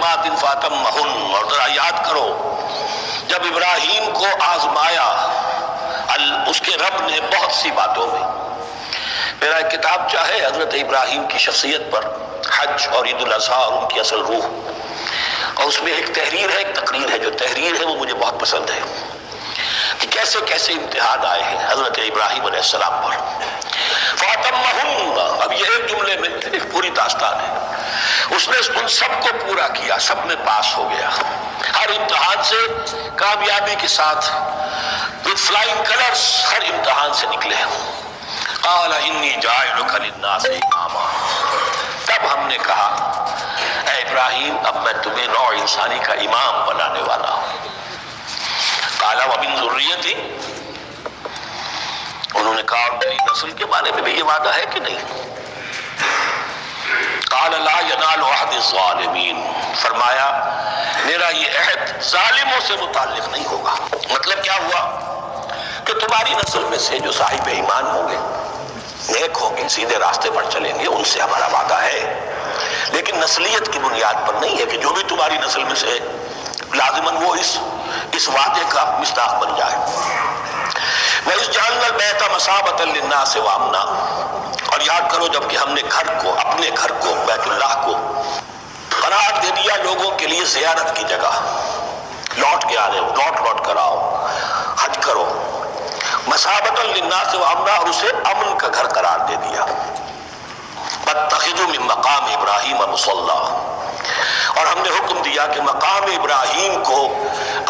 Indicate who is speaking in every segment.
Speaker 1: کلمات فاتمہن، اور ذرا یاد کرو جب ابراہیم کو آزمایا اس کے رب نے بہت سی باتوں میں. میرا ایک کتاب چاہے حضرت ابراہیم کی شخصیت پر، حج اور عید الاضحیٰ اور ان کی اصل روح، اور اس میں ایک تحریر ہے، ایک تقریر ہے. جو تحریر ہے وہ مجھے بہت پسند ہے کہ کیسے کیسے امتحان آئے ہیں حضرت ابراہیم علیہ السلام پر. فاتمہن، اب یہ ایک جملے میں ایک پوری داستان ہے. اس نے ان سب کو پورا کیا، سب میں پاس ہو گیا، ہر امتحان سے کامیابی کے ساتھ with flying colors ہر امتحان سے نکلے. قال انی جاعلک للناس اماما، تب ہم نے کہا اے ابراہیم اب میں تمہیں نوع انسانی کا امام بنانے والا ہوں. قال ومن ذریتی، انہوں نے کہا اور میری نسل کے بارے میں بھی یہ وعدہ ہے کہ نہیں؟ قال لا ینال عہد الظالمین، فرمایا میرا یہ عہد ظالموں سے متعلق نہیں ہوگا. مطلب کیا ہوا کہ تمہاری نسل میں سے جو صاحب ایمان ہوں گے، نیک ہوں گے، سیدھے راستے پر چلیں گے، ان سے ہمارا وعدہ ہے، لیکن نسلیت کی بنیاد پر نہیں ہے کہ جو بھی تمہاری نسل میں سے لازماً وہ اس وعدے کا مصداق بن جائے. وَإِذْ جَعَلْنَا الْبَيْتَ مَثَابَةً لِلنَّاسِ وَأَمْنًا، اور یاد کرو جب کہ ہم نے گھر کو، اپنے گھر کو، بیت اللہ کو قرار دے دیا لوگوں کے لیے زیارت کی جگہ، لوٹ کے آنے، لوٹ کر آؤ، حج کرو. مَثَابَةً لِلنَّاسِ وَأَمْنًا، اور اسے امن کا گھر قرار دے دیا. وَاتَّخِذُوا مِن مَقَامِ إِبْرَاهِيمَ مُصَلًّى، اور ہم نے حکم دیا کہ مقام ابراہیم کو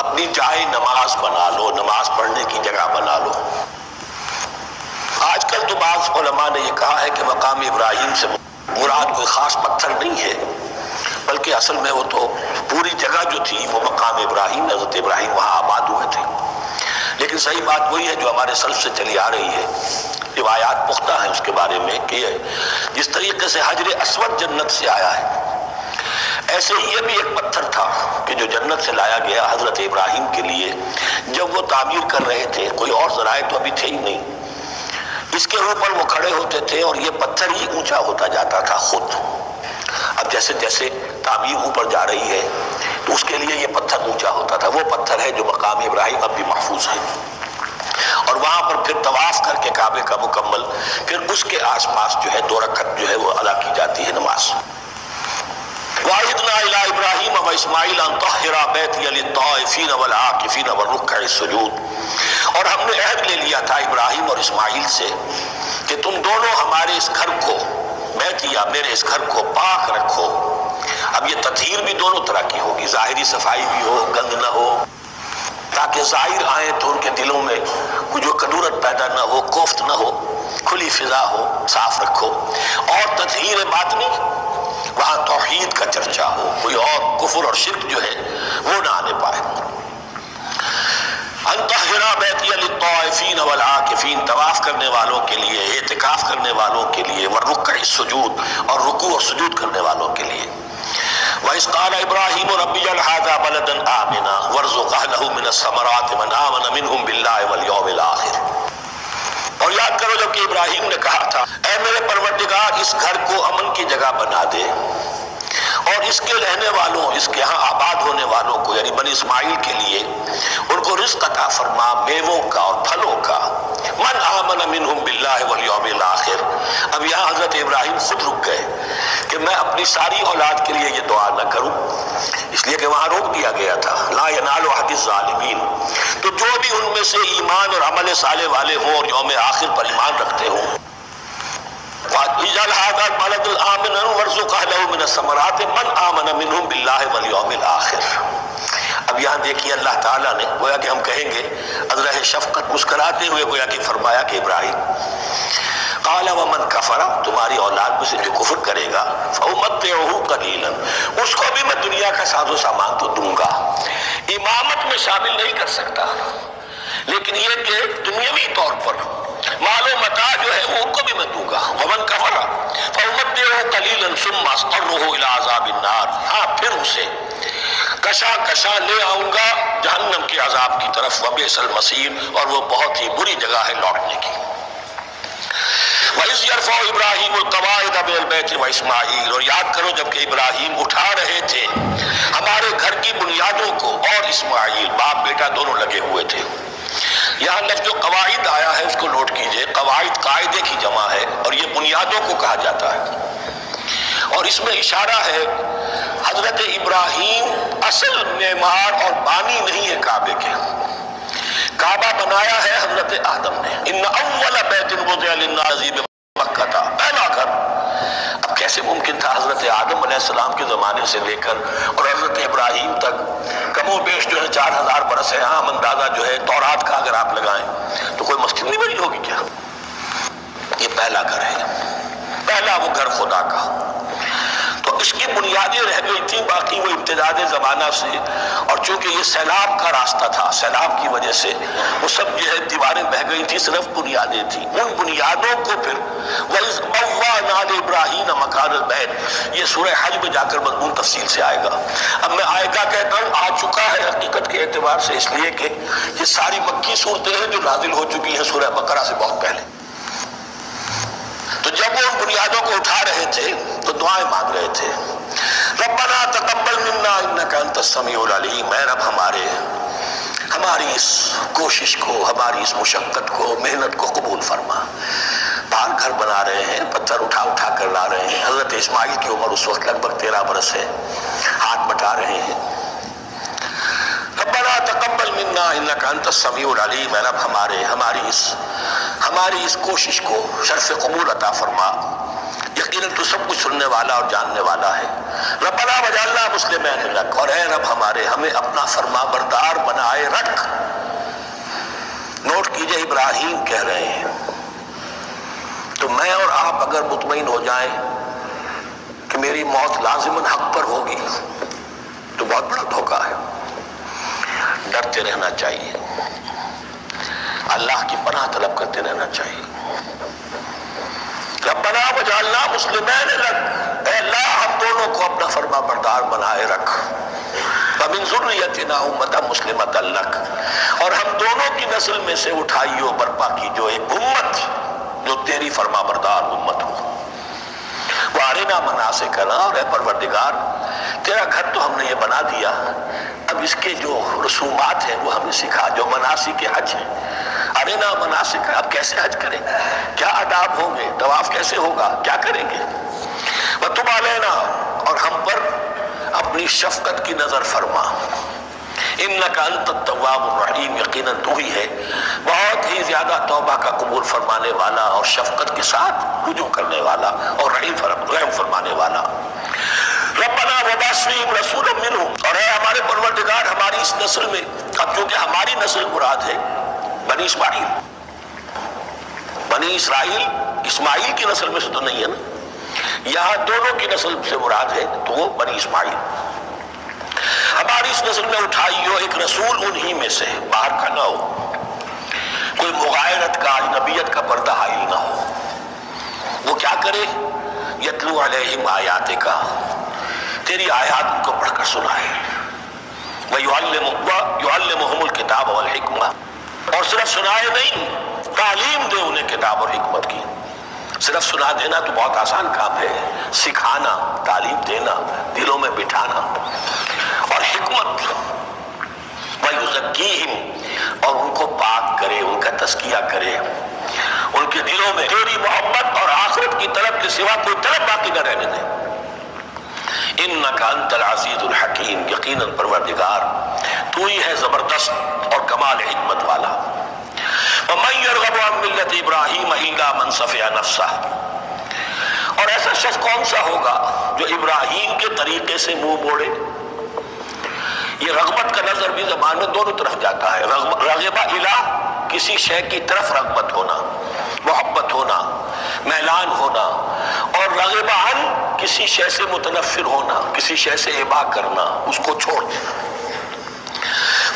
Speaker 1: اپنی جائے نماز بنا لو، نماز پڑھنے کی جگہ بنا لو. آج کل تو بعض علماء نے یہ کہا ہے کہ مقام ابراہیم سے مراد کوئی خاص پتھر نہیں ہے، بلکہ اصل میں وہ تو پوری جگہ جو تھی وہ مقام ابراہیم، حضرت ابراہیم وہاں آباد ہوئے تھے. لیکن صحیح بات وہی ہے جو ہمارے سلف سے چلی آ رہی ہے، روایات پختہ ہیں اس کے بارے میں کہ جس طریقے سے حجر اسود جنت سے آیا ہے، ایسے ہی یہ بھی ایک پتھر تھا کہ جو جنت سے لایا گیا حضرت ابراہیم کے لیے. جب وہ تعمیر کر رہے تھے، کوئی اور ذرائع تو ابھی تھے ہی نہیں، اس کے اوپر وہ کھڑے ہوتے تھے اور یہ پتھر ہی اونچا ہوتا جاتا تھا خود. اب جیسے جیسے تعمیر اوپر جا رہی ہے تو اس کے لیے یہ پتھر اونچا ہوتا تھا. وہ پتھر ہے جو مقام ابراہیم اب بھی محفوظ ہے، اور وہاں پر پھر طواف کر کے کعبے کا مکمل، پھر اس کے آس پاس جو ہے 2 رکعت جو ہے وہ ادا کی جاتی ہے نماز. وَعِدْنَا إِلَىٰ إِبْرَاهِيمَ وَإِسْمَاعِيلَ أَن طَهِّرَا بَيْتِيَ لِلطَّائِفِينَ وَالْعَاكِفِينَ وَالرُّكَّعِ السُّجُودِ، اور ہم نے عہد لے لیا تھا ابراہیم اور اسماعیل سے کہ تم دونوں ہمارے اس گھر کو، بیتیا میرے اس گھر کو پاک رکھو. اب یہ تطہیر بھی دونوں طرح کی ہوگی، ظاہری صفائی بھی ہو، گند نہ ہو، تاکہ ظاہر آئیں تو ان کے دلوں میں کوئی جو کدورت پیدا نہ ہو، کوفت نہ ہو، کھلی فضا ہو، صاف رکھو. اور تطہیر باطنی، وہاں توحید کا چرچا ہو، کوئی اور کفر اور شرک جو ہے وہ نہ آنے پائے. ان طہرا بیتی للطائفین والعاکفین، طواف کرنے والوں کے لیے، اعتکاف کرنے والوں کے لیے، والرکع السجود، اور رکوع اور سجود کرنے والوں کے لیے. وَإِذْ قَالَ إِبْرَاهِيمُ رَبِّ اجْعَلْ هَٰذَا بَلَدًا آمِنًا وَارْزُقْ أَهْلَهُ مِنَ الثَّمَرَاتِ مَنْ آمَنَ مِنْهُمْ بِاللَّهِ وَالْيَوْمِ الْآخِرِ. اور یاد کرو جب کہ ابراہیم نے کہا تھا اے میرے پروردگار اس گھر کو امن کی جگہ بنا دے، اور اس کے رہنے والوں، اس کے ہاں آباد ہونے والوں کو یعنی بنی اسماعیل کے لیے ان کو رزق عطا فرما، میووں کا اور پھلوں کا. من آمن منہم باللہ والیوم الآخر. اب یہاں حضرت ابراہیم خود رک گئے کہ میں اپنی ساری اولاد کے لیے یہ دعا نہ کروں، اس لیے کہ وہاں روک دیا گیا تھا لا ینال عہد الظالمین. تو جو بھی ان میں سے ایمان اور عمل صالح والے ہوں اور یوم آخر پر ایمان رکھتے ہوں، اجعل هذا البلد آمنا وارزق اهله من الثمرات من آمن منهم بالله واليوم الآخر. اب یہاں دیکھیے اللہ تعالیٰ نے گویا کہ ہم کہیں گے ازرہ شفقت مسکراتے ہوئے گویا کہ فرمایا کہ ابراہیم قال ومن کفر، تمہاری اولاد میں سے جو کفر کرے گا فأمتعه قلیلا، اس کو بھی میں دنیا کا ساز و سامان تو دوں گا، امامت میں شامل نہیں کر سکتا، لیکن یہ کہ دنیاوی طور پر مال و متاع جو ہے وہ ان کو بھی میں دوں گا. ومن کفر فأمتعه قلیلا ثم اضطره الى عذاب النار، ہاں پھر اسے کشا کشا لے آؤں گا جہنم کے عذاب کی طرف. وبئس المصیر، اور وہ بہت ہی بری جگہ ہے لوٹنے کی. وَإِذْ يَرْفَعُ یرفع ابراہیم القواعد من البیت و اسماعیل، اور یاد کرو جبکہ ابراہیم اٹھا رہے تھے ہمارے گھر کی بنیادوں کو، اور اسماعیل باپ بیٹا دونوں لگے ہوئے تھے۔ یہاں لفظ جو قواعد آیا ہے اس کو نوٹ کیجئے، قواعد قاعدے کی جمع ہے اور یہ بنیادوں کو کہا جاتا ہے، اور اس میں اشارہ ہے حضرت ابراہیم اصل معمار اور بانی نہیں ہے کعبے کے، کعبہ بنایا ہے حضرت آدم نے۔ ان اول بیت وضع للناس بمکہ، پہلا گھر۔ اب کیسے ممکن تھا حضرت آدم علیہ السلام کے زمانے سے لے کر اور حضرت ابراہیم تک کم و بیش جو ہے 4000 برس ہے، عام اندازہ جو ہے تورات کا اگر آپ لگائیں تو کوئی مسجد نہیں بنی ہوگی کیا؟ یہ پہلا گھر ہے، پہلا وہ گھر خدا کا۔ تو اس کی بنیادیں رہ گئی تھیں، باقی وہ امتداد زمانہ سے، اور چونکہ یہ سیلاب کا راستہ تھا، سیلاب کی وجہ سے وہ سب جو ہے دیواریں بہہ گئی تھی، صرف بنیادیں تھیں۔ ان بنیادوں کو پھر وَإِذْ بَوَّأْنَا لِإِبْرَاهِيمَ مَكَانَ الْبَيْتِ، یہ سورہ حج میں جا کر مضمون تفصیل سے آئے گا۔ اب میں آئے گا کہتا ہوں، آ چکا ہے حقیقت کے اعتبار سے، اس لیے کہ یہ ساری مکی صورتیں ہیں جو نازل ہو چکی ہیں سورہ بقرہ سے بہت پہلے۔ تو جب وہ ان بنیادوں کو اٹھا رہے تھے تو دعائیں مانگ رہے تھے، ربنا تقبل منا انک انت السمیع العلیم، اے رب ہماری اس کوشش کو، ہماری اس مشقت کو، محنت کو قبول فرما۔ باہر گھر بنا رہے ہیں، پتھر اٹھا اٹھا کر لا رہے ہیں، حضرت اسماعیل کی عمر اس وقت لگ بھگ 13 برس ہے، ہاتھ بٹا رہے ہیں، ربنا تقبل منا انک انت السمیع العلیم، اے رب ہماری اس کوشش کو شرف قبول عطا فرما، یقیناً تو سب کچھ سننے والا اور جاننے والا ہے۔ ربنا وجعلنا مسلمین لک، اور اے رب ہمیں اپنا فرما بردار بنائے رکھ۔ نوٹ کیجئے ابراہیم کہہ رہے ہیں، تو میں اور آپ اگر مطمئن ہو جائیں کہ میری موت لازماً حق پر ہوگی تو بہت بڑا دھوکہ ہے۔ ڈرتے رہنا چاہیے، اللہ کی پناہ طلب کرتے رہنا چاہیے۔ ربنا وجعلنا مسلمین لک، اے اللہ ہم دونوں کو اپنا فرما بردار بنائے رکھ، ومن ذریتنا امۃ مسلمۃ لک، اور ہم دونوں کی نسل میں سے اٹھائیو برپا کی جو ایک امت جو تیری فرما بردار امت ہو۔ وارنا مناسکنا، اور اے پروردگار تیرا گھر تو ہم نے یہ بنا دیا، اب اس کے جو رسومات ہیں وہ ہمیں سکھا، جو مناسک حج ہیں، ارنا مناسک، اب کیسے حج کریں، کیا آداب ہوں گے، طواف کیسے ہوگا، کیا کریں گے، وتب علینا، اور ہم پر اپنی شفقت کی نظر فرما، انک انت التواب الرحیم، یقیناً تو ہی ہے بہت ہی زیادہ توبہ کا قبول فرمانے والا اور شفقت کے ساتھ رجوع کرنے والا اور رحم فرمانے والا۔ ربنا وبعث فیہم رسولا منہم، اور اے ہمارے پروردگار ہماری اس نسل میں، اب چونکہ ہماری نسل مراد ہے بنی اسرائیل، اسماعیل کی نسل میں سے تو نہیں ہے نا، یہاں دونوں کی نسل سے مراد ہے تو وہ بنی اسماعیل، ہماری اس نسل میں اٹھائیو ایک رسول انہی میں سے، باہر کا نہ ہو، کوئی مغایرت کا، اجنبیت کا پردہ حائل نہ ہو، وہ کیا کرے، یتلو علیہم آیاتک، تیری آیات ان کو پڑھ کر سنائے، وَيُعَلِّمُهُمُ الْكِتَابَ وَالْحِکْمَةَ، اور صرف سنائے نہیں، تعلیم دے انہیں کتاب اور حکمت کی۔ صرف سنا دینا تو بہت آسان کام ہے، سکھانا، تعلیم دینا، دلوں میں بٹھانا، اور حکمت، وَيُزَكِّيهِمْ، اور ان کو پاک کرے، ان کا تزکیہ کرے، ان کے دلوں میں تیری محبت اور آخرت کی طلب کے سوا کوئی طلب باقی نہ رہنے دے۔ انک انت العزیز الحکیم، یقیناً پروردگار تو ہی ہے زبردست اور کمال حکمت والا۔ ومن یرغب عن ملت ابراہیم الا من صفح نفسہ، اور ایسا شخص کون سا ہوگا جو ابراہیم کے طریقے سے منہ موڑے۔ یہ رغبت کا نظر بھی زبان میں دونوں طرف جاتا ہے، رغبہ الہ، کسی شے کی طرف رغبت ہونا، محبت ہونا، میلان ہونا، اور رغبہ عن، کسی شے سے متنفر ہونا، کسی شے سے ابا کرنا، اس کو چھوڑ دینا۔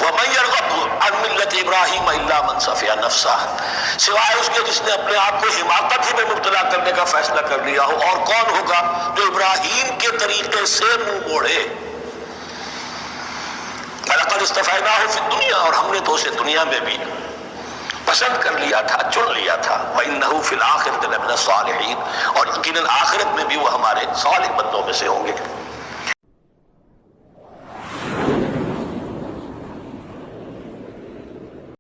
Speaker 1: وَمَن يَرْغَبْ عَن مِلَّةِ إِبْرَاهِيمَ إِلَّا مَن صَفِحَ نَفْسَهُ، سوائے اس کے جس نے اپنے آپ کو حماقت ہی میں مبتلا کرنے کا فیصلہ کر لیا ہو، اور کون ہوگا جو ابراہیم کے طریقے سے منہ موڑے۔ وَلَقَدِ اصْطَفَيْنَاهُ فِي الدُّنْيَا، اور ہم نے تو اسے دنیا میں بھی پسند کر لیا تھا، چن لیا تھا۔ وَإِنَّهُ فِي الْآخِرَةِ لَمِنَ الصَّالِحِينَ، اور یقیناً آخرت میں بھی وہ ہمارے صالح بندوں میں سے ہوں گے۔